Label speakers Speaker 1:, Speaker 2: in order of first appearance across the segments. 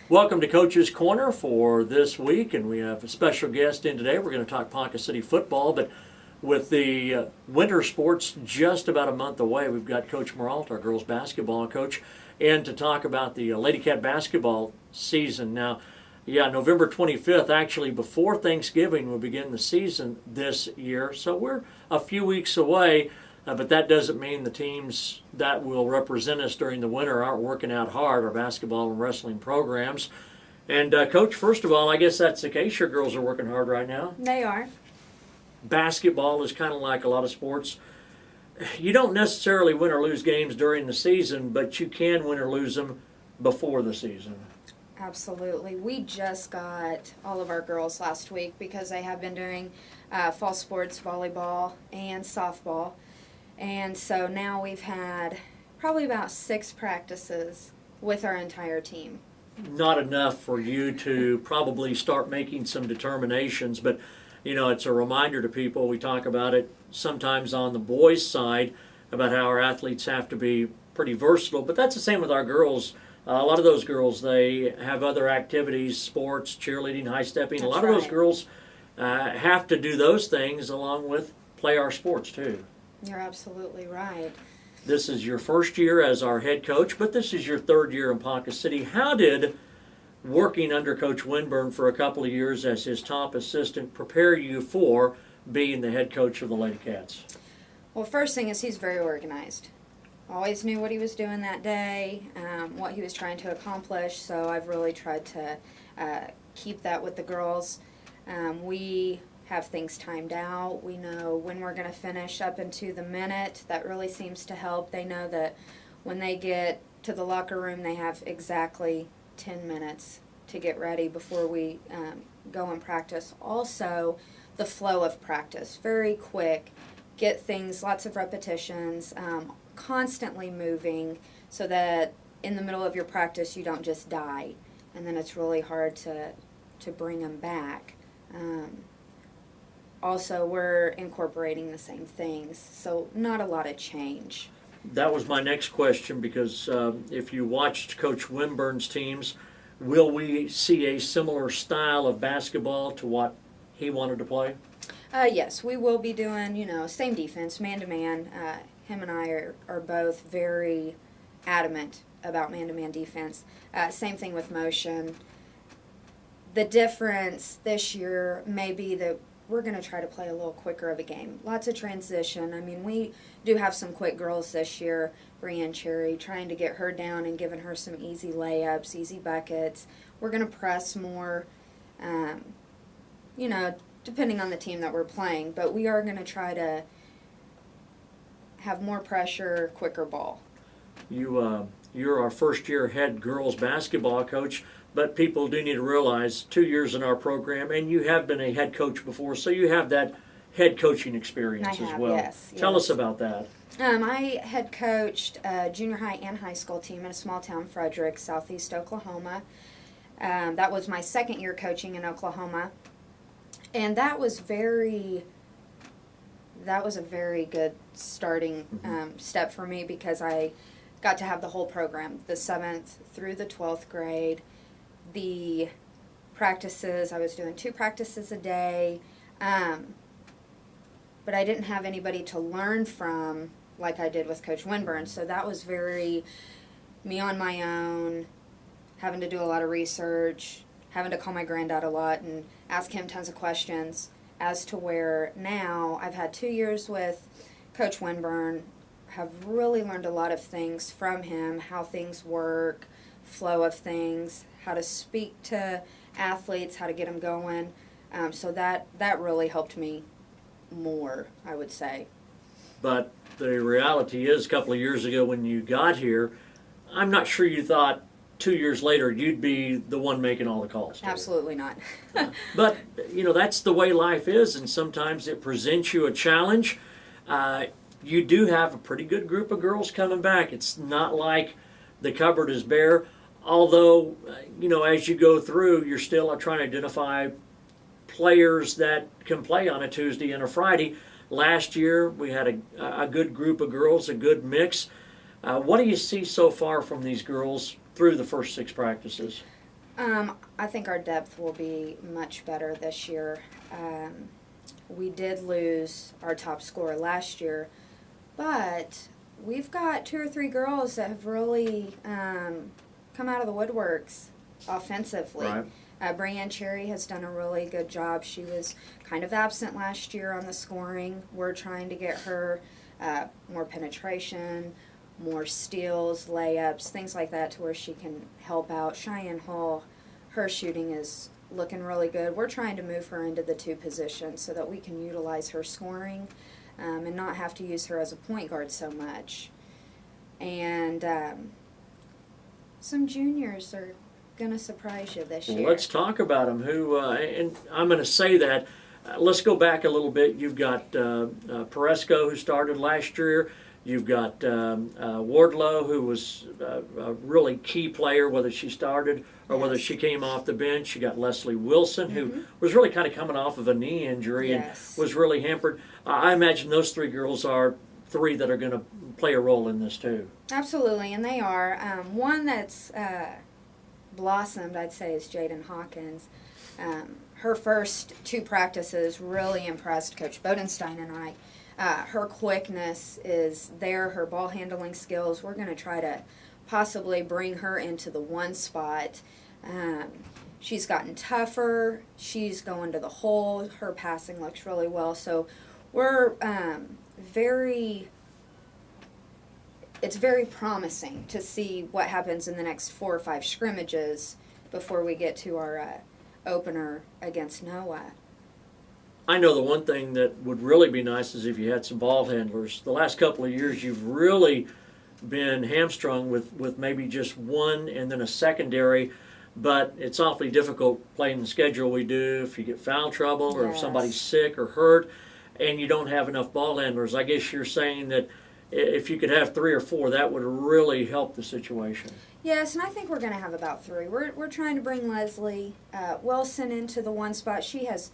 Speaker 1: Welcome to Coach's Corner for this week, and we have a special guest in today. We're going to talk Ponca City football, but with the winter sports just about a month away, we've got Coach Muralt, our girls basketball coach, in to talk about the Lady Cat basketball season. Now, November 25th, actually before Thanksgiving, will begin the season this year, so we're a few weeks away. But that doesn't mean the teams that will represent us during the winter aren't working out hard, our basketball and wrestling programs. And Coach, first of all, I guess that's the case. Your girls are working hard right now.
Speaker 2: They are.
Speaker 1: Basketball is kind of like a lot of sports. You don't necessarily win or lose games during the season, but you can win or lose them before the season.
Speaker 2: Absolutely. We just got all of our girls last week because they have been doing fall sports, volleyball, and softball. And so now we've had probably about 6 practices with our entire team.
Speaker 1: Not enough for you to probably start making some determinations, but it's a reminder to people. We talk about it sometimes on the boys' side about how our athletes have to be pretty versatile, but that's the same with our girls. A lot of those girls, they have other activities, sports, cheerleading, high stepping.
Speaker 2: That's
Speaker 1: a lot of
Speaker 2: right.
Speaker 1: those girls have to do those things along with play our sports too.
Speaker 2: You're absolutely right.
Speaker 1: This is your first year as our head coach, but this is your 3rd year in Ponca City. How did working under Coach Winburn for a couple of years as his top assistant prepare you for being the head coach of the Lady Cats?
Speaker 2: Well, first thing is he's very organized. Always knew what he was doing that day, what he was trying to accomplish, so I've really tried to keep that with the girls. We have things timed out. We know when we're going to finish up into the minute. That really seems to help. They know that when they get to the locker room, they have exactly 10 minutes to get ready before we go and practice. Also, the flow of practice, very quick, get things, lots of repetitions, constantly moving so that in the middle of your practice you don't just die, and then it's really hard to bring them back. Also, we're incorporating the same things, so not a lot of change.
Speaker 1: That was my next question, because if you watched Coach Winburn's teams, will we see a similar style of basketball to what he wanted to play?
Speaker 2: Yes, we will be doing, same defense, man-to-man. Him and I are both very adamant about man-to-man defense. Same thing with motion. The difference this year may be that we're going to try to play a little quicker of a game. Lots of transition. I mean, we do have some quick girls this year. Brianne Cherry, trying to get her down and giving her some easy layups, easy buckets. We're going to press more, depending on the team that we're playing. But we are going to try to have more pressure, quicker ball.
Speaker 1: You're our first-year head girls basketball coach. But people do need to realize 2 years in our program, and you have been a head coach before, so you have that head coaching experience as well.
Speaker 2: Yes.
Speaker 1: Tell us about that.
Speaker 2: I had coached a junior high and high school team in a small town, Frederick, southeast Oklahoma. That was my 2nd year coaching in Oklahoma, and that was a very good starting step for me, because I got to have the whole program, the 7th through the 12th grade. The practices, I was doing 2 practices a day, but I didn't have anybody to learn from like I did with Coach Winburn, so that was very me on my own, having to do a lot of research, having to call my granddad a lot and ask him tons of questions, as to where now I've had 2 years with Coach Winburn, have really learned a lot of things from him, how things work, flow of things, how to speak to athletes, how to get them going. So that really helped me more, I would say.
Speaker 1: But the reality is, a couple of years ago when you got here, I'm not sure you thought 2 years later you'd be the one making all the calls.
Speaker 2: Absolutely not.
Speaker 1: But, that's the way life is, and sometimes it presents you a challenge. You do have a pretty good group of girls coming back. It's not like the cupboard is bare. Although, as you go through, you're still trying to identify players that can play on a Tuesday and a Friday. Last year, we had a good group of girls, a good mix. What do you see so far from these girls through the first 6 practices?
Speaker 2: I think our depth will be much better this year. We did lose our top scorer last year, but we've got 2 or 3 girls that have really come out of the woodworks offensively.
Speaker 1: Right.
Speaker 2: Brianne Cherry has done a really good job. She was kind of absent last year on the scoring. We're trying to get her more penetration, more steals, layups, things like that, to where she can help out. Cheyenne Hall, her shooting is looking really good. We're trying to move her into the 2 positions so that we can utilize her scoring and not have to use her as a point guard so much. And some juniors are going to surprise you this year.
Speaker 1: Well, let's talk about them. And I'm going to say that. Let's go back a little bit. You've got Peresco, who started last year. You've got Wardlow, who was a really key player, whether she started or whether she came off the bench. You got Leslie Wilson, who was really kind of coming off of a knee injury and was really hampered. I imagine those 3 girls are 3 that are going to play a role in this too.
Speaker 2: Absolutely, and they are. One that's blossomed, I'd say, is Jaden Hawkins. Her first 2 practices really impressed Coach Bodenstein and I. Her quickness is there, her ball handling skills. We're going to try to possibly bring her into the 1 spot. She's gotten tougher. She's going to the hole. Her passing looks really well. So we're it's very promising to see what happens in the next 4 or 5 scrimmages before we get to our opener against Noah.
Speaker 1: I know the one thing that would really be nice is if you had some ball handlers. The last couple of years, you've really been hamstrung with maybe just one and then a secondary, but it's awfully difficult playing the schedule we do if you get foul trouble or if somebody's sick or hurt and you don't have enough ball handlers. I guess you're saying that if you could have 3 or 4, that would really help the situation.
Speaker 2: Yes, and I think we're going to have about 3. We're trying to bring Leslie Wilson into the 1 spot. She has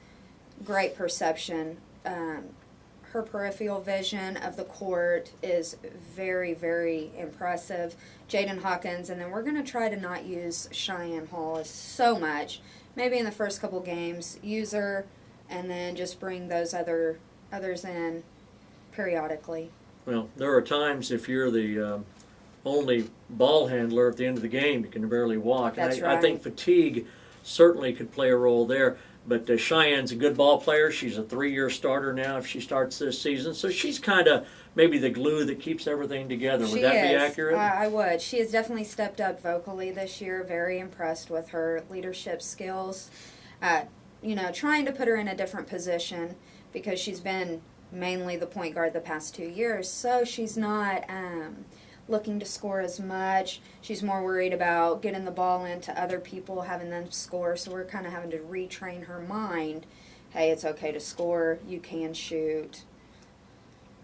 Speaker 2: great perception. Her peripheral vision of the court is very, very impressive. Jaden Hawkins, and then we're going to try to not use Cheyenne Hall so much. Maybe in the first couple games, use her, and then just bring those others in periodically.
Speaker 1: Well, there are times if you're the only ball handler at the end of the game, you can barely walk.
Speaker 2: That's
Speaker 1: I think fatigue certainly could play a role there. But Cheyenne's a good ball player. She's a 3-year starter now if she starts this season. So she's kind of maybe the glue that keeps everything together. Would that be accurate?
Speaker 2: I would. She has definitely stepped up vocally this year. Very impressed with her leadership skills. Trying to put her in a different position because she's been mainly the point guard the past 2 years. So she's not looking to score as much. She's more worried about getting the ball into other people, having them score. So we're kind of having to retrain her mind. Hey, it's okay to score. You can shoot.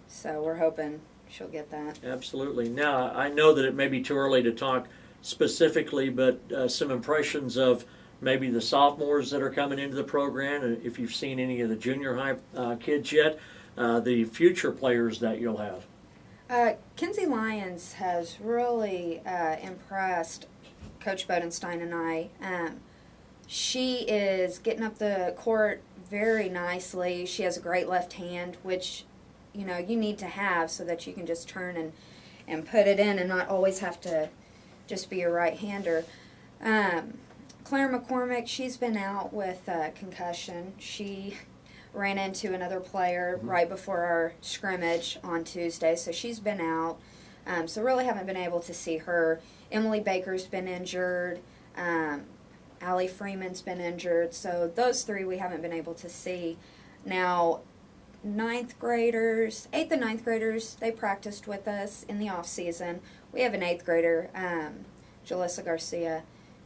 Speaker 2: So we're hoping she'll get that.
Speaker 1: Absolutely. Now, I know that it may be too early to talk specifically, but some impressions of maybe the sophomores that are coming into the program, and if you've seen any of the junior high kids yet, the future players that you'll have.
Speaker 2: Kinsey Lyons has really impressed Coach Bodenstein and I. She is getting up the court very nicely. She has a great left hand, which you need to have so that you can just turn and put it in and not always have to just be a right-hander. Claire McCormick, she's been out with concussion. She ran into another player right before our scrimmage on Tuesday, so she's been out. So really haven't been able to see her. Emily Baker's been injured. Allie Freeman's been injured. So those 3 we haven't been able to see. Now, 8th and 9th graders, they practiced with us in the off season. We have an 8th grader, Jalissa Garcia.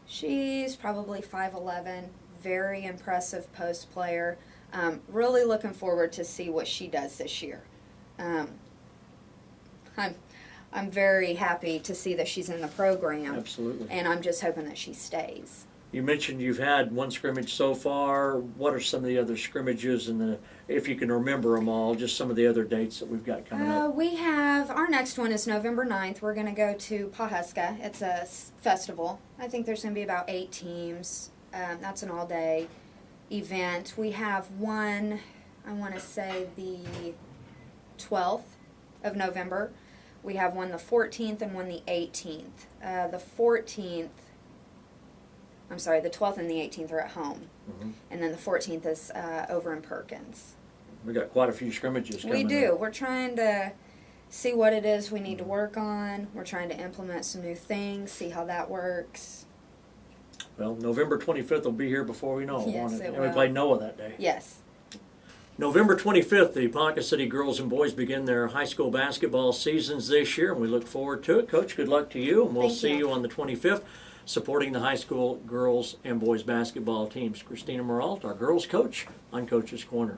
Speaker 2: She's probably 5'11", very impressive post player. Really looking forward to see what she does this year. I'm very happy to see that she's in the program.
Speaker 1: Absolutely.
Speaker 2: And I'm just hoping that she stays.
Speaker 1: You mentioned you've had one scrimmage so far. What are some of the other scrimmages, and if you can remember them all, just some of the other dates that we've got coming up?
Speaker 2: We have, our next one is November 9th. We're going to go to Pawhuska. It's a festival. I think there's going to be about 8 teams. That's an all-day event. We have one, I want to say the 12th of November. We have one the 14th and one the 18th. The 12th and the 18th are at home.
Speaker 1: Mm-hmm.
Speaker 2: And then the 14th is over in Perkins.
Speaker 1: We got quite a few scrimmages coming
Speaker 2: We do.
Speaker 1: up.
Speaker 2: We're trying to see what it is we need to work on. We're trying to implement some new things, see how that works.
Speaker 1: Well, November 25th will be here before we know it,
Speaker 2: Yes,
Speaker 1: won't it?
Speaker 2: it
Speaker 1: And we
Speaker 2: will.
Speaker 1: play Noah that day.
Speaker 2: Yes.
Speaker 1: November 25th, the Ponca City girls and boys begin their high school basketball seasons this year, and we look forward to it. Coach, good luck to you, and we'll
Speaker 2: Thank
Speaker 1: see
Speaker 2: you.
Speaker 1: you on the 25th supporting the high school girls and boys basketball teams. Krystina Muralt, our girls coach on Coach's Corner.